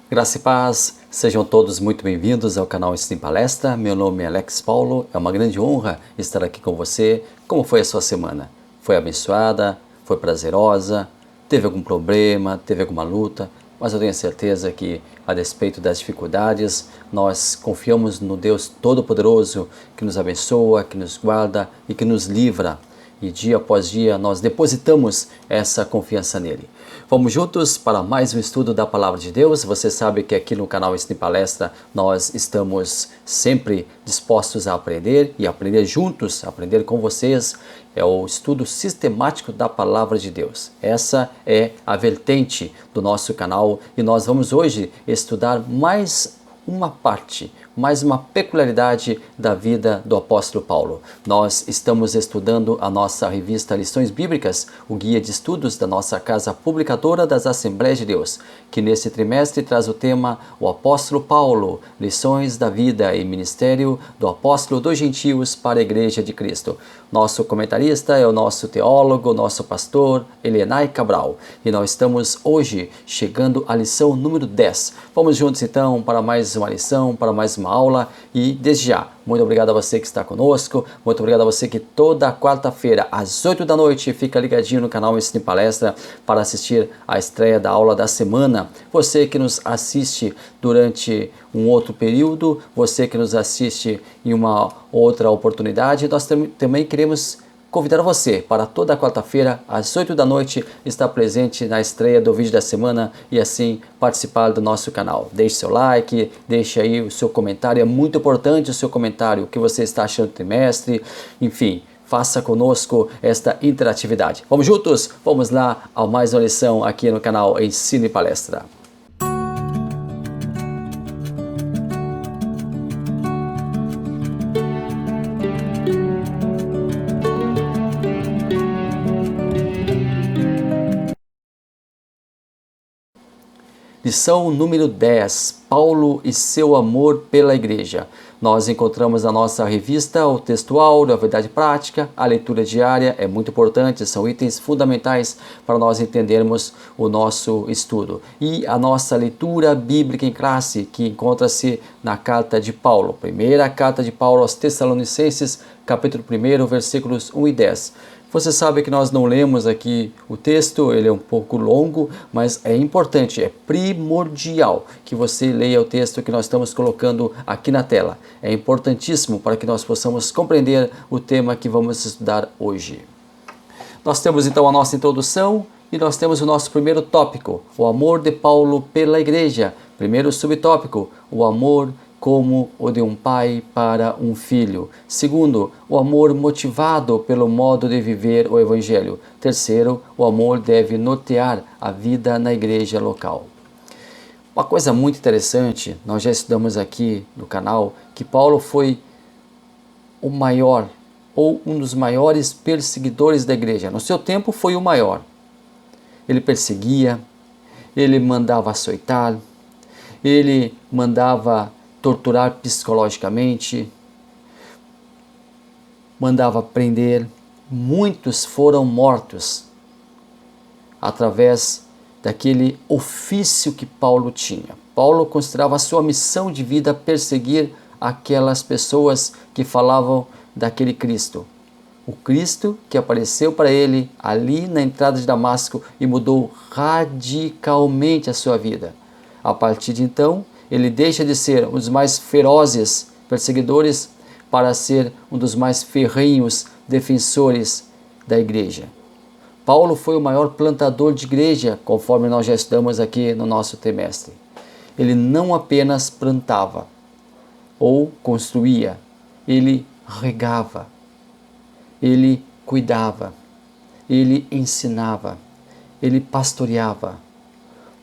Graça e paz, sejam todos muito bem-vindos ao canal Ensino em Palestra. Meu nome é Alex Paulo, é uma grande honra estar aqui com você. Como foi a sua semana? Foi abençoada? Foi prazerosa? Teve algum problema? Teve alguma luta? Mas eu tenho certeza que, a despeito das dificuldades, nós confiamos no Deus Todo-Poderoso que nos abençoa, que nos guarda e que nos livra. E dia após dia nós depositamos essa confiança nele. Vamos juntos para mais um estudo da Palavra de Deus. Você sabe que aqui no canal Ensino em Palestra nós estamos sempre dispostos a aprender e aprender juntos, aprender com vocês. É o estudo sistemático da Palavra de Deus. Essa é a vertente do nosso canal e nós vamos hoje estudar mais uma parte, mais uma peculiaridade da vida do apóstolo Paulo. Nós estamos estudando a nossa revista Lições Bíblicas, o guia de estudos da nossa casa publicadora das Assembleias de Deus, que nesse trimestre traz o tema O Apóstolo Paulo, Lições da Vida e Ministério do Apóstolo dos Gentios para a Igreja de Cristo. Nosso comentarista é o nosso teólogo, nosso pastor, Elienay Cabral. E nós estamos hoje chegando à lição número 10. Vamos juntos então para mais uma lição, para mais uma aula. E desde já, muito obrigado a você que está conosco. Muito obrigado a você que toda quarta-feira, às 8 da noite, fica ligadinho no canal Ensino em Palestra para assistir a estreia da aula da semana. Você que nos assiste durante um outro período, você que nos assiste em uma outra oportunidade, nós também queremos convidar você para toda quarta-feira, às 8 da noite, estar presente na estreia do vídeo da semana e assim participar do nosso canal. Deixe seu like, deixe aí o seu comentário, é muito importante o seu comentário, o que você está achando do trimestre, enfim, faça conosco esta interatividade. Vamos juntos? Vamos lá a mais uma lição aqui no canal Ensino e Palestra. Lição número 10, Paulo e seu amor pela igreja. Nós encontramos na nossa revista o textual, a verdade prática, a leitura diária, é muito importante, são itens fundamentais para nós entendermos o nosso estudo. E a nossa leitura bíblica em classe, que encontra-se na carta de Paulo, primeira carta de Paulo aos Tessalonicenses, capítulo 1, versículos 1 e 10. Você sabe que nós não lemos aqui o texto, ele é um pouco longo, mas é importante, é primordial que você leia o texto que nós estamos colocando aqui na tela. É importantíssimo para que nós possamos compreender o tema que vamos estudar hoje. Nós temos então a nossa introdução e nós temos o nosso primeiro tópico, o amor de Paulo pela igreja. Primeiro subtópico, o amor como o de um pai para um filho. Segundo, o amor motivado pelo modo de viver o evangelho. Terceiro, o amor deve nortear a vida na igreja local. Uma coisa muito interessante, nós já estudamos aqui no canal, que Paulo foi o maior, ou um dos maiores perseguidores da igreja. No seu tempo foi o maior. Ele perseguia, ele mandava açoitar, ele mandava torturar psicologicamente, mandava prender. Muitos foram mortos através daquele ofício que Paulo tinha. Paulo considerava a sua missão de vida perseguir aquelas pessoas que falavam daquele Cristo. O Cristo que apareceu para ele ali na entrada de Damasco e mudou radicalmente a sua vida. A partir de então, ele deixa de ser um dos mais ferozes perseguidores para ser um dos mais ferrenhos defensores da igreja. Paulo foi o maior plantador de igreja, conforme nós já estudamos aqui no nosso trimestre. Ele não apenas plantava ou construía, ele regava, ele cuidava, ele ensinava, ele pastoreava.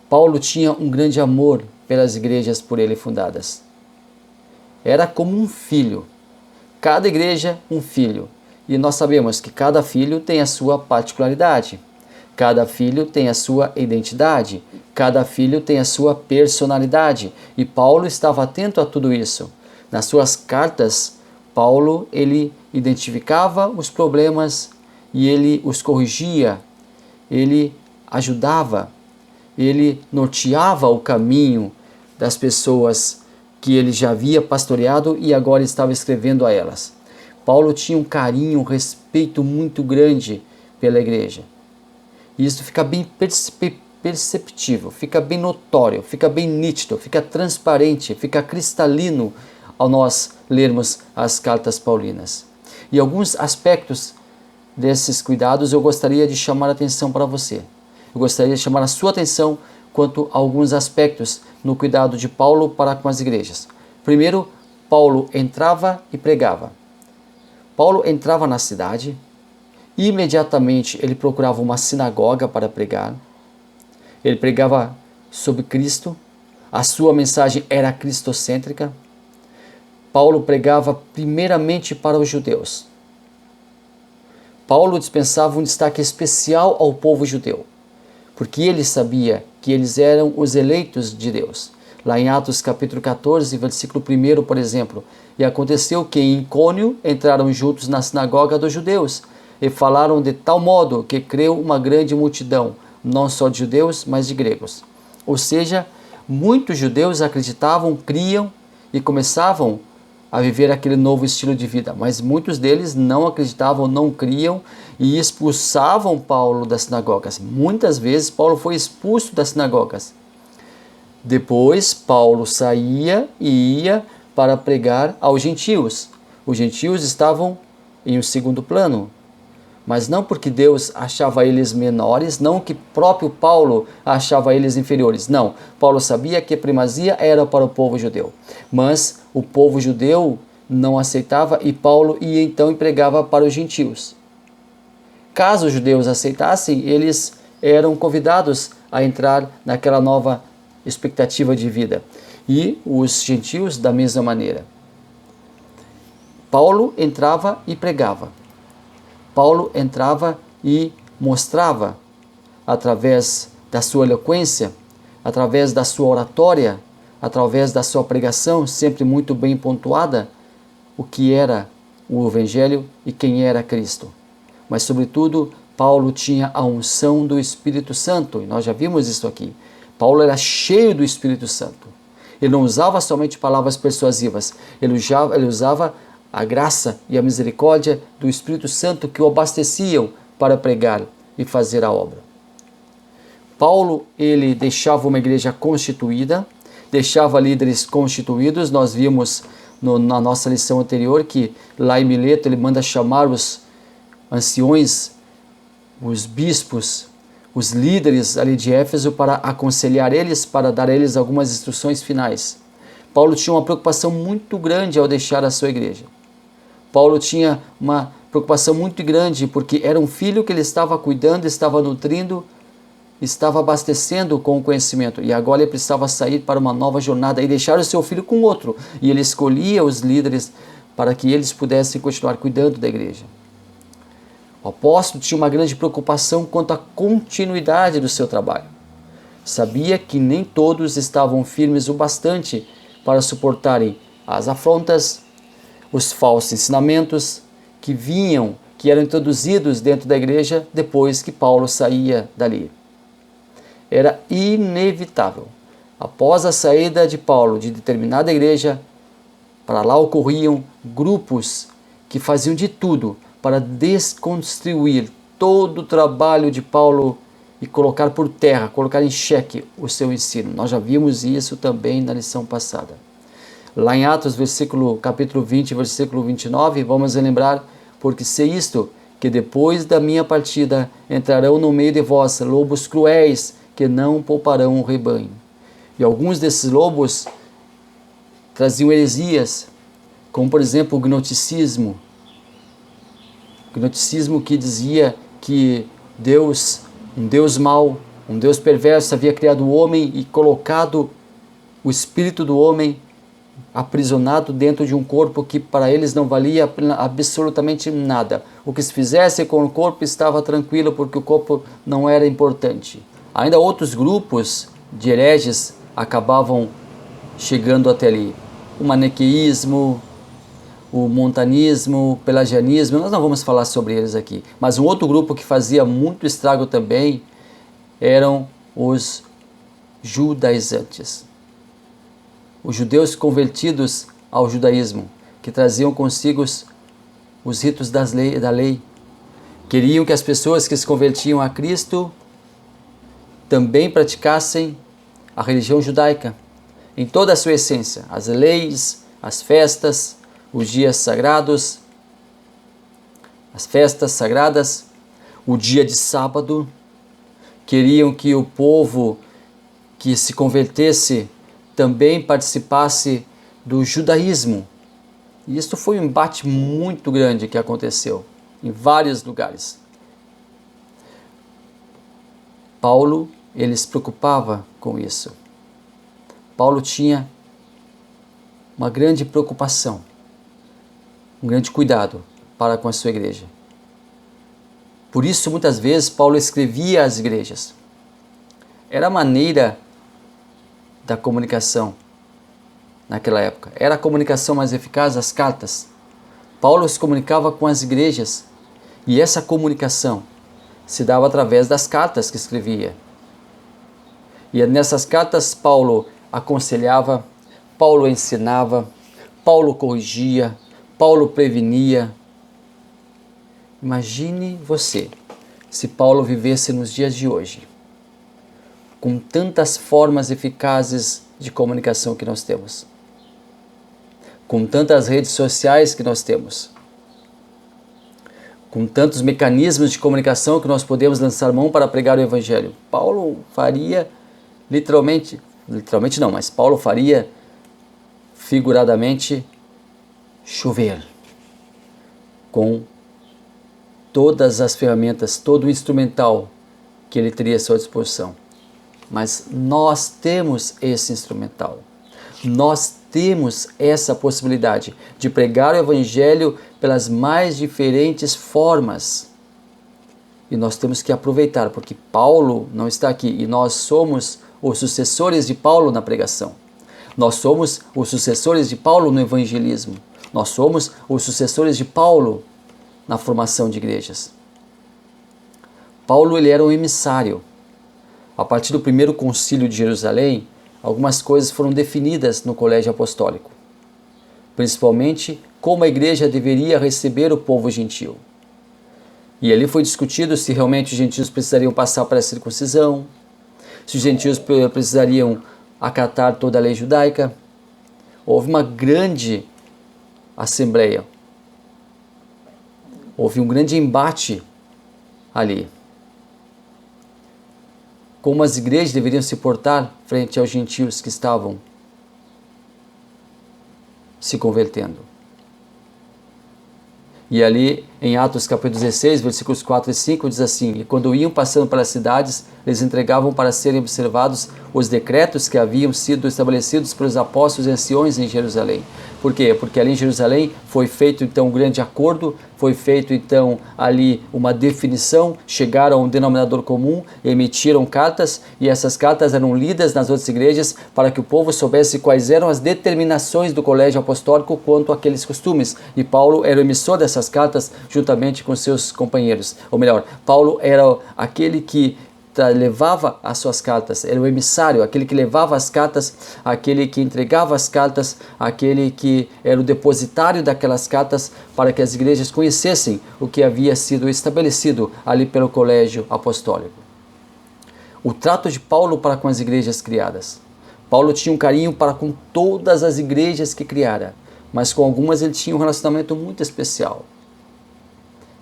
Paulo tinha um grande amor pelas igrejas por ele fundadas. Era como um filho. Cada igreja, um filho. E nós sabemos que cada filho tem a sua particularidade. Cada filho tem a sua identidade. Cada filho tem a sua personalidade. E Paulo estava atento a tudo isso. Nas suas cartas, Paulo, ele identificava os problemas e ele os corrigia. Ele ajudava. Ele norteava o caminho das pessoas que ele já havia pastoreado e agora estava escrevendo a elas. Paulo tinha um carinho, um respeito muito grande pela igreja. E isso fica bem perceptível, fica bem notório, fica bem nítido, fica transparente, fica cristalino ao nós lermos as cartas paulinas. E alguns aspectos desses cuidados eu gostaria de chamar a atenção para você. Eu gostaria de chamar a sua atenção quanto a alguns aspectos no cuidado de Paulo para com as igrejas. Primeiro, Paulo entrava e pregava. Paulo entrava na cidade, e imediatamente ele procurava uma sinagoga para pregar. Ele pregava sobre Cristo, a sua mensagem era cristocêntrica. Paulo pregava primeiramente para os judeus. Paulo dispensava um destaque especial ao povo judeu, porque ele sabia que eles eram os eleitos de Deus. Lá em Atos capítulo 14, versículo 1, por exemplo, e aconteceu que em Icônio entraram juntos na sinagoga dos judeus e falaram de tal modo que creu uma grande multidão, não só de judeus, mas de gregos. Ou seja, muitos judeus acreditavam, criam e começavam a viver aquele novo estilo de vida, mas muitos deles não acreditavam, não criam e expulsavam Paulo das sinagogas. Muitas vezes Paulo foi expulso das sinagogas. Depois Paulo saía e ia para pregar aos gentios. Os gentios estavam em um segundo plano, mas não porque Deus achava eles menores, não que próprio Paulo achava eles inferiores. Não, Paulo sabia que a primazia era para o povo judeu, mas o povo judeu não aceitava e Paulo ia então e pregava para os gentios. Caso os judeus aceitassem, eles eram convidados a entrar naquela nova expectativa de vida. E os gentios da mesma maneira. Paulo entrava e pregava. Paulo entrava e mostrava, através da sua eloquência, através da sua oratória, através da sua pregação, sempre muito bem pontuada, o que era o Evangelho e quem era Cristo. Mas, sobretudo, Paulo tinha a unção do Espírito Santo, e nós já vimos isso aqui. Paulo era cheio do Espírito Santo. Ele não usava somente palavras persuasivas, ele usava a graça e a misericórdia do Espírito Santo que o abasteciam para pregar e fazer a obra. Paulo, ele deixava uma igreja constituída, deixava líderes constituídos. Nós vimos na nossa lição anterior que lá em Mileto ele manda chamar os anciões, os bispos, os líderes ali de Éfeso para aconselhar eles, para dar a eles algumas instruções finais. Paulo tinha uma preocupação muito grande ao deixar a sua igreja. Paulo tinha uma preocupação muito grande porque era um filho que ele estava cuidando, estava nutrindo, estava abastecendo com o conhecimento. E agora ele precisava sair para uma nova jornada e deixar o seu filho com outro. E ele escolhia os líderes para que eles pudessem continuar cuidando da igreja. O apóstolo tinha uma grande preocupação quanto à continuidade do seu trabalho. Sabia que nem todos estavam firmes o bastante para suportarem as afrontas, os falsos ensinamentos que eram introduzidos dentro da igreja depois que Paulo saía dali. Era inevitável. Após a saída de Paulo de determinada igreja, para lá ocorriam grupos que faziam de tudo para desconstruir todo o trabalho de Paulo e colocar por terra, colocar em xeque o seu ensino. Nós já vimos isso também na lição passada. Lá em Atos, capítulo 20, versículo 29, vamos lembrar: porque sei isto, que depois da minha partida entrarão no meio de vós lobos cruéis, que não pouparão o rebanho. E alguns desses lobos traziam heresias, como por exemplo o gnosticismo. O gnosticismo que dizia que Deus, um Deus mau, um Deus perverso, havia criado o homem e colocado o espírito do homem aprisionado dentro de um corpo que para eles não valia absolutamente nada. O que se fizesse com o corpo estava tranquilo porque o corpo não era importante. Ainda outros grupos de hereges acabavam chegando até ali. O maniqueísmo, o montanismo, o pelagianismo, nós não vamos falar sobre eles aqui. Mas um outro grupo que fazia muito estrago também eram os judaizantes. os judeus convertidos ao judaísmo, que traziam consigo os ritos da lei. Queriam que as pessoas que se convertiam a Cristo também praticassem a religião judaica, em toda a sua essência, as leis, as festas, os dias sagrados, as festas sagradas, o dia de sábado. Queriam que o povo que se convertesse também participasse do judaísmo. E isso foi um embate muito grande que aconteceu em vários lugares. Paulo, ele se preocupava com isso. Paulo tinha uma grande preocupação, um grande cuidado para com a sua igreja. Por isso, muitas vezes, Paulo escrevia às igrejas. Era a maneira da comunicação naquela época. Era a comunicação mais eficaz, as cartas. Paulo se comunicava com as igrejas e essa comunicação se dava através das cartas que escrevia. E nessas cartas Paulo aconselhava, Paulo ensinava, Paulo corrigia, Paulo prevenia. Imagine você, se Paulo vivesse nos dias de hoje, com tantas formas eficazes de comunicação que nós temos, com tantas redes sociais que nós temos, com tantos mecanismos de comunicação que nós podemos lançar mão para pregar o Evangelho. Paulo faria literalmente não, mas Paulo faria figuradamente chover com todas as ferramentas, todo o instrumental que ele teria à sua disposição. Mas nós temos esse instrumental. Nós temos essa possibilidade de pregar o Evangelho pelas mais diferentes formas. E nós temos que aproveitar, porque Paulo não está aqui e nós somos os sucessores de Paulo na pregação. Nós somos os sucessores de Paulo no evangelismo. Nós somos os sucessores de Paulo na formação de igrejas. Paulo, ele era um emissário. A partir do primeiro concílio de Jerusalém, algumas coisas foram definidas no colégio apostólico, principalmente como a igreja deveria receber o povo gentil. E ali foi discutido se realmente os gentios precisariam passar para a circuncisão, se os gentios precisariam acatar toda a lei judaica. Houve uma grande assembleia, houve um grande embate ali. Como as igrejas deveriam se portar frente aos gentios que estavam se convertendo. E ali em Atos capítulo 16, versículos 4 e 5, diz assim: E quando iam passando pelas cidades, eles entregavam para serem observados os decretos que haviam sido estabelecidos pelos apóstolos e anciões em Jerusalém. Por quê? Porque ali em Jerusalém foi feito então um grande acordo, foi feito então ali uma definição, chegaram a um denominador comum, emitiram cartas, e essas cartas eram lidas nas outras igrejas para que o povo soubesse quais eram as determinações do colégio apostólico quanto àqueles costumes. E Paulo era o emissor dessas cartas juntamente com seus companheiros. Ou melhor, Paulo era aquele que levava as suas cartas, era o emissário, aquele que levava as cartas, aquele que entregava as cartas, aquele que era o depositário daquelas cartas para que as igrejas conhecessem o que havia sido estabelecido ali pelo colégio apostólico. O trato de Paulo para com as igrejas criadas. Paulo tinha um carinho para com todas as igrejas que criara, mas com algumas ele tinha um relacionamento muito especial.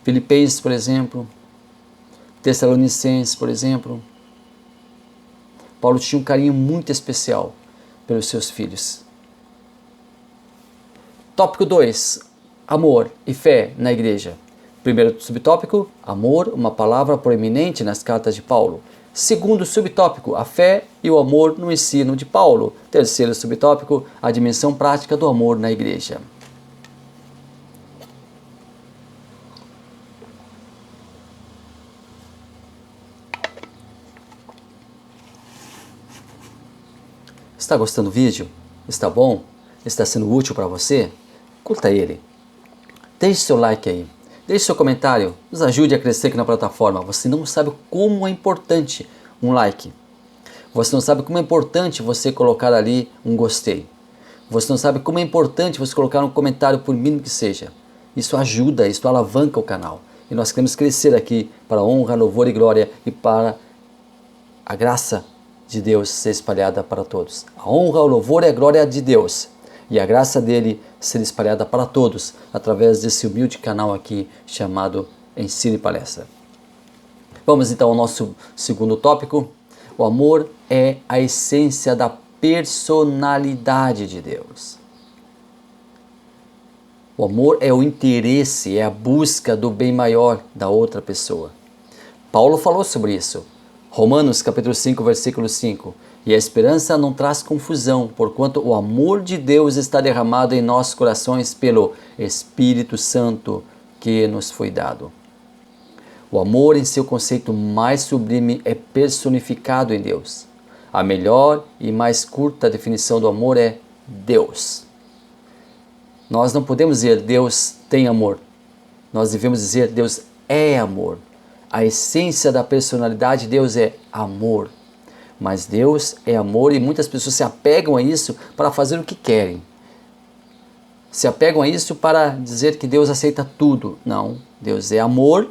Filipenses, por exemplo, Tessalonicenses, por exemplo. Paulo tinha um carinho muito especial pelos seus filhos. Tópico 2. Amor e fé na igreja. Primeiro subtópico, amor, uma palavra proeminente nas cartas de Paulo. Segundo subtópico, a fé e o amor no ensino de Paulo. Terceiro subtópico, a dimensão prática do amor na igreja. Está gostando do vídeo? Está bom? Está sendo útil para você? Curta ele. Deixe seu like aí. Deixe seu comentário. Nos ajude a crescer aqui na plataforma. Você não sabe como é importante um like. Você não sabe como é importante você colocar ali um gostei. Você não sabe como é importante você colocar um comentário, por mínimo que seja. Isso ajuda, isso alavanca o canal. E nós queremos crescer aqui para honra, louvor e glória e para a graça de Deus ser espalhada para todos. A honra, o louvor e a glória de Deus. E a graça dele ser espalhada para todos através desse humilde canal aqui chamado Ensino e Palestra. Vamos então ao nosso segundo tópico. O amor é a essência da personalidade de Deus. O amor é o interesse, é a busca do bem maior da outra pessoa. Paulo falou sobre isso. Romanos capítulo 5, versículo 5. E a esperança não traz confusão, porquanto o amor de Deus está derramado em nossos corações pelo Espírito Santo que nos foi dado. O amor, em seu conceito mais sublime, é personificado em Deus. A melhor e mais curta definição do amor é Deus. Nós não podemos dizer Deus tem amor. Nós devemos dizer Deus é amor. A essência da personalidade de Deus é amor. Mas Deus é amor e muitas pessoas se apegam a isso para fazer o que querem. Se apegam a isso para dizer que Deus aceita tudo. Não, Deus é amor,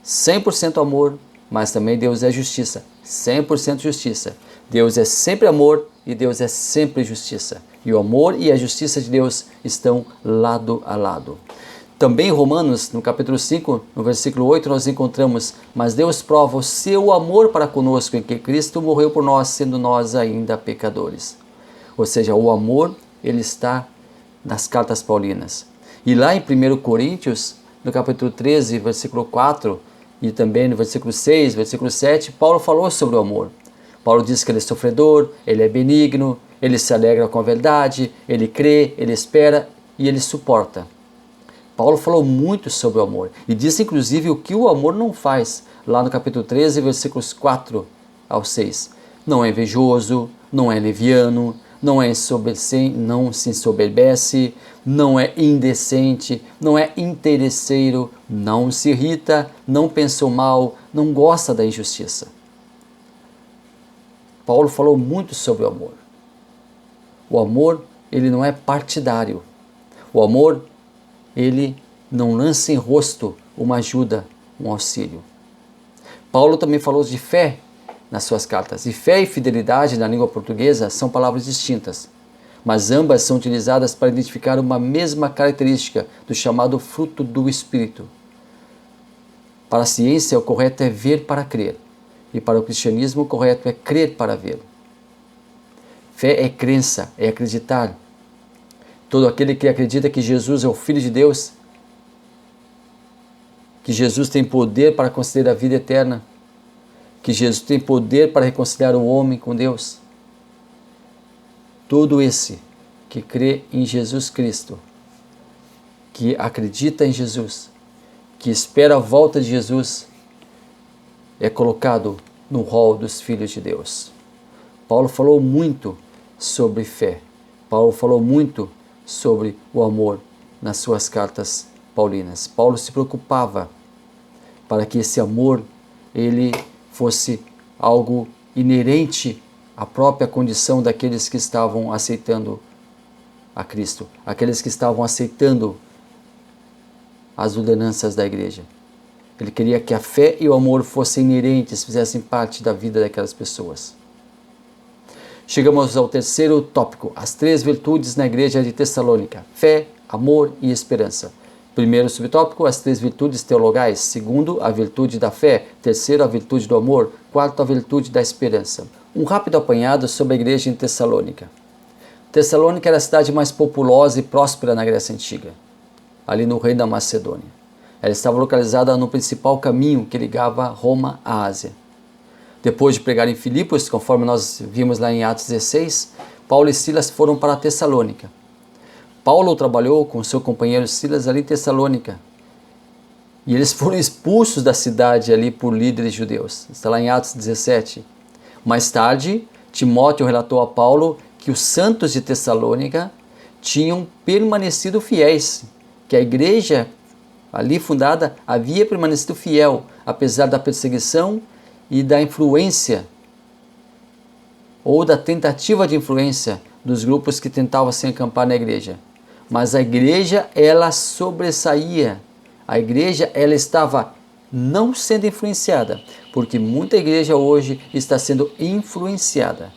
100% amor, mas também Deus é justiça, 100% justiça. Deus é sempre amor e Deus é sempre justiça. E o amor e a justiça de Deus estão lado a lado. Também em Romanos, no capítulo 5, no versículo 8, nós encontramos: mas Deus prova o seu amor para conosco em que Cristo morreu por nós, sendo nós ainda pecadores. Ou seja, o amor, ele está nas cartas paulinas. E lá em 1 Coríntios, no capítulo 13, versículo 4, e também no versículo 6, versículo 7, Paulo falou sobre o amor. Paulo diz que ele é sofredor, ele é benigno, ele se alegra com a verdade, ele crê, ele espera e ele suporta. Paulo falou muito sobre o amor e disse inclusive o que o amor não faz, lá no capítulo 13, versículos 4 ao 6. Não é invejoso, não é leviano, não se ensoberbece, não é indecente, não é interesseiro, não se irrita, não pensa o mal, não gosta da injustiça. Paulo falou muito sobre o amor. O amor, ele não é partidário. O amor, ele não lança em rosto uma ajuda, um auxílio. Paulo também falou de fé nas suas cartas. E fé e fidelidade na língua portuguesa são palavras distintas, mas ambas são utilizadas para identificar uma mesma característica do chamado fruto do Espírito. Para a ciência, o correto é ver para crer, e para o cristianismo, o correto é crer para ver. Fé é crença, é acreditar. Todo aquele que acredita que Jesus é o Filho de Deus, que Jesus tem poder para conceder a vida eterna, que Jesus tem poder para reconciliar o homem com Deus. Todo esse que crê em Jesus Cristo, que acredita em Jesus, que espera a volta de Jesus, é colocado no rol dos filhos de Deus. Paulo falou muito sobre fé. Paulo falou muito sobre o amor nas suas cartas paulinas. Paulo se preocupava para que esse amor ele fosse algo inerente à própria condição daqueles que estavam aceitando a Cristo, aqueles que estavam aceitando as ordenanças da igreja. Ele queria que a fé e o amor fossem inerentes, fizessem parte da vida daquelas pessoas. Chegamos ao terceiro tópico, as três virtudes na igreja de Tessalônica: fé, amor e esperança. Primeiro subtópico, as três virtudes teologais. Segundo, a virtude da fé. Terceiro, a virtude do amor. Quarto, a virtude da esperança. Um rápido apanhado sobre a igreja em Tessalônica. Tessalônica era a cidade mais populosa e próspera na Grécia Antiga, ali no reino da Macedônia. Ela estava localizada no principal caminho que ligava Roma à Ásia. Depois de pregar em Filipos, conforme nós vimos lá em Atos 16, Paulo e Silas foram para Tessalônica. Paulo trabalhou com seu companheiro Silas ali em Tessalônica. E eles foram expulsos da cidade ali por líderes judeus. Está lá em Atos 17. Mais tarde, Timóteo relatou a Paulo que os santos de Tessalônica tinham permanecido fiéis, que a igreja ali fundada havia permanecido fiel, apesar da perseguição e da influência, ou da tentativa de influência dos grupos que tentavam se acampar na igreja. Mas a igreja, ela sobressaía. A igreja, ela estava não sendo influenciada, porque muita igreja hoje está sendo influenciada.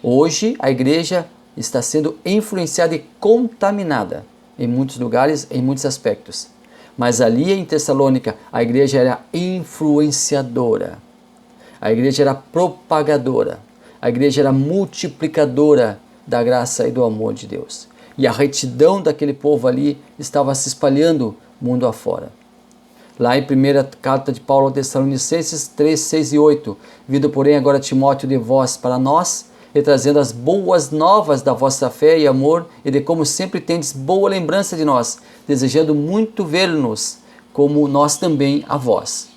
Hoje a igreja está sendo influenciada e contaminada em muitos lugares, em muitos aspectos. Mas ali em Tessalônica, a igreja era influenciadora. A igreja era propagadora. A igreja era multiplicadora da graça e do amor de Deus. E a retidão daquele povo ali estava se espalhando mundo afora. Lá em 1ª carta de Paulo aos Tessalonicenses 3, 6 e 8, vindo porém agora Timóteo de vós para nós, e trazendo as boas novas da vossa fé e amor, e de como sempre tendes boa lembrança de nós, desejando muito ver-nos, como nós também a vós.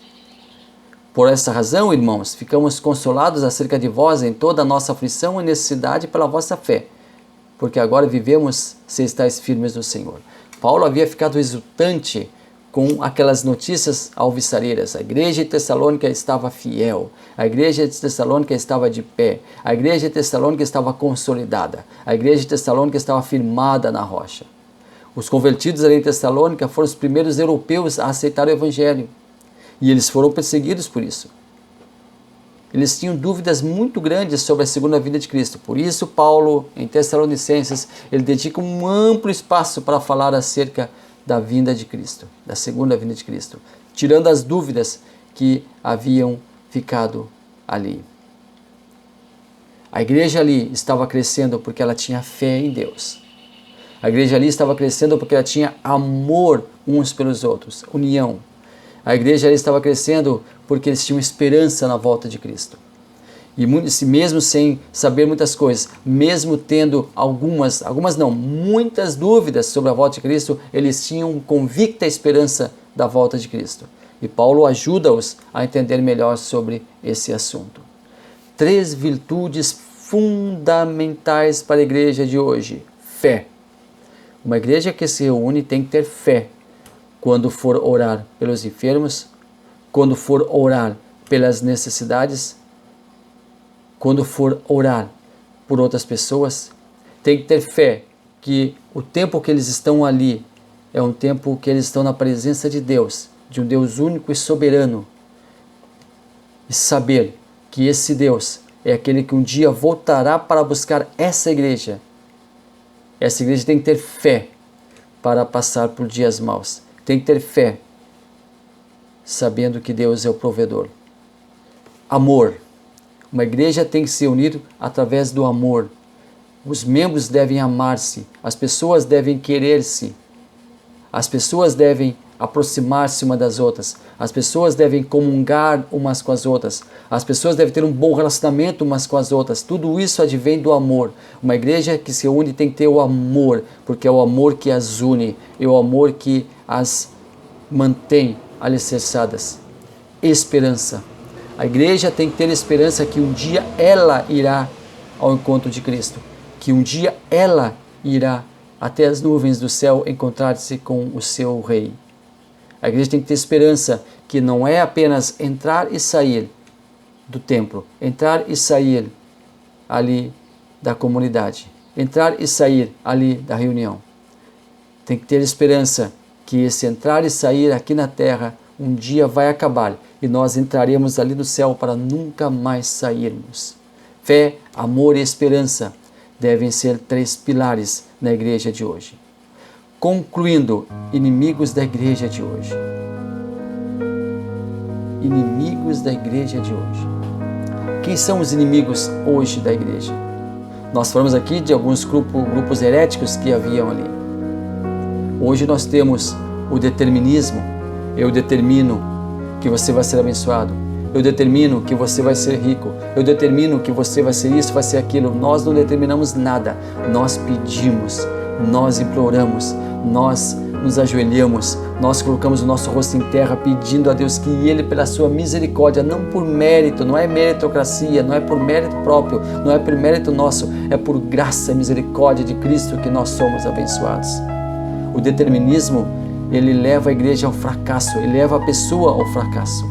Por essa razão, irmãos, ficamos consolados acerca de vós em toda a nossa aflição e necessidade pela vossa fé, porque agora vivemos se estáis firmes no Senhor. Paulo havia ficado exultante com aquelas notícias alvissareiras. A igreja de Tessalônica estava fiel, a igreja de Tessalônica estava de pé, a igreja de Tessalônica estava consolidada, a igreja de Tessalônica estava firmada na rocha. Os convertidos ali em Tessalônica foram os primeiros europeus a aceitar o evangelho, e eles foram perseguidos por isso. Eles tinham dúvidas muito grandes sobre a segunda vinda de Cristo. Por isso, Paulo, em Tessalonicenses, ele dedica um amplo espaço para falar acerca da vinda de Cristo, da segunda vinda de Cristo, tirando as dúvidas que haviam ficado ali. A igreja ali estava crescendo porque ela tinha fé em Deus. A igreja ali estava crescendo porque ela tinha amor uns pelos outros, união. A igreja ali estava crescendo porque eles tinham esperança na volta de Cristo. E mesmo sem saber muitas coisas, mesmo tendo muitas dúvidas sobre a volta de Cristo, eles tinham convicta esperança da volta de Cristo. E Paulo ajuda-os a entender melhor sobre esse assunto. 3 virtudes fundamentais para a igreja de hoje. Fé. Uma igreja que se reúne tem que ter fé quando for orar pelos enfermos, quando for orar pelas necessidades, quando for orar por outras pessoas. Tem que ter fé que o tempo que eles estão ali é um tempo que eles estão na presença de Deus, de um Deus único e soberano. E saber que esse Deus é aquele que um dia voltará para buscar essa igreja. Essa igreja tem que ter fé para passar por dias maus. Tem que ter fé, sabendo que Deus é o provedor. Amor. Uma igreja tem que se unir através do amor. Os membros devem amar-se, as pessoas devem querer-se, as pessoas devem aproximar-se uma das outras, as pessoas devem comungar umas com as outras, as pessoas devem ter um bom relacionamento umas com as outras. Tudo isso advém do amor. Uma igreja que se une tem que ter o amor, porque é o amor que as une, é o amor que as mantém alicerçadas. Esperança. A igreja tem que ter esperança que um dia ela irá ao encontro de Cristo, que um dia ela irá até as nuvens do céu encontrar-se com o seu Rei. A igreja tem que ter esperança que não é apenas entrar e sair do templo, entrar e sair ali da comunidade, entrar e sair ali da reunião. Tem que ter esperança que esse entrar e sair aqui na terra um dia vai acabar e nós entraremos ali no céu para nunca mais sairmos. Fé, amor e esperança devem ser 3 pilares na igreja de hoje. Concluindo, inimigos da igreja de hoje. Inimigos da igreja de hoje. Quem são os inimigos hoje da igreja? Nós falamos aqui de alguns grupos heréticos que haviam ali. Hoje nós temos o determinismo. Eu determino que você vai ser abençoado. Eu determino que você vai ser rico. Eu determino que você vai ser isso, vai ser aquilo. Nós não determinamos nada. Nós pedimos, nós imploramos, nós nos ajoelhamos, nós colocamos o nosso rosto em terra pedindo a Deus que Ele, pela sua misericórdia, não por mérito, não é meritocracia, não é por mérito próprio, não é por mérito nosso, é por graça e misericórdia de Cristo que nós somos abençoados. O determinismo, ele leva a igreja ao fracasso, ele leva a pessoa ao fracasso.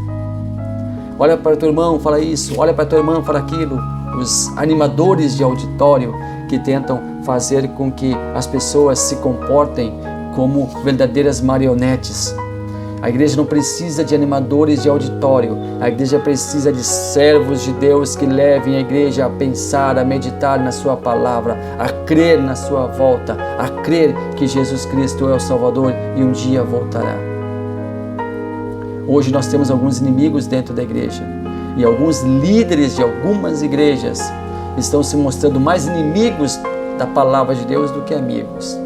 Olha para teu irmão, fala isso, olha para tua irmã, fala aquilo. Os animadores de auditório que tentam fazer com que as pessoas se comportem como verdadeiras marionetes. A igreja não precisa de animadores de auditório, a igreja precisa de servos de Deus que levem a igreja a pensar, a meditar na sua palavra, a crer na sua volta, a crer que Jesus Cristo é o Salvador e um dia voltará. Hoje nós temos alguns inimigos dentro da igreja e alguns líderes de algumas igrejas estão se mostrando mais inimigos da palavra de Deus do que amigos.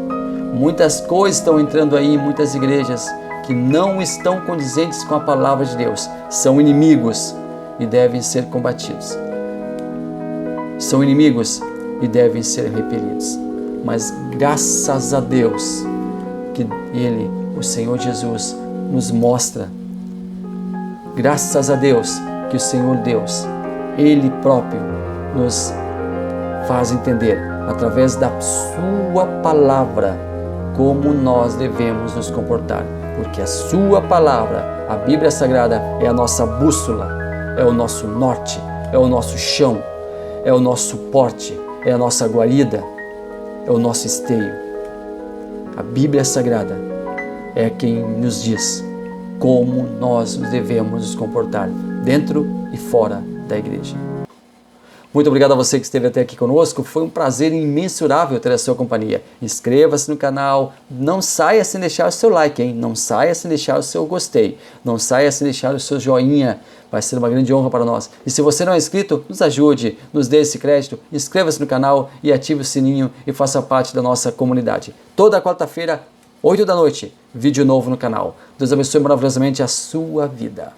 Muitas coisas estão entrando aí em muitas igrejas que não estão condizentes com a palavra de Deus. São inimigos e devem ser combatidos. São inimigos e devem ser repelidos. Mas graças a Deus que Ele, o Senhor Jesus, nos mostra. Graças a Deus que o Senhor Deus, Ele próprio, nos faz entender, através da sua palavra, como nós devemos nos comportar. Porque a sua palavra, a Bíblia Sagrada, é a nossa bússola, é o nosso norte, é o nosso chão, é o nosso porte, é a nossa guarida, é o nosso esteio. A Bíblia Sagrada é quem nos diz como nós devemos nos comportar dentro e fora da igreja. Muito obrigado a você que esteve até aqui conosco. Foi um prazer imensurável ter a sua companhia. Inscreva-se no canal. Não saia sem deixar o seu like, hein? Não saia sem deixar o seu gostei. Não saia sem deixar o seu joinha. Vai ser uma grande honra para nós. E se você não é inscrito, nos ajude, nos dê esse crédito. Inscreva-se no canal e ative o sininho e faça parte da nossa comunidade. Toda quarta-feira, 8 da noite, vídeo novo no canal. Deus abençoe maravilhosamente a sua vida.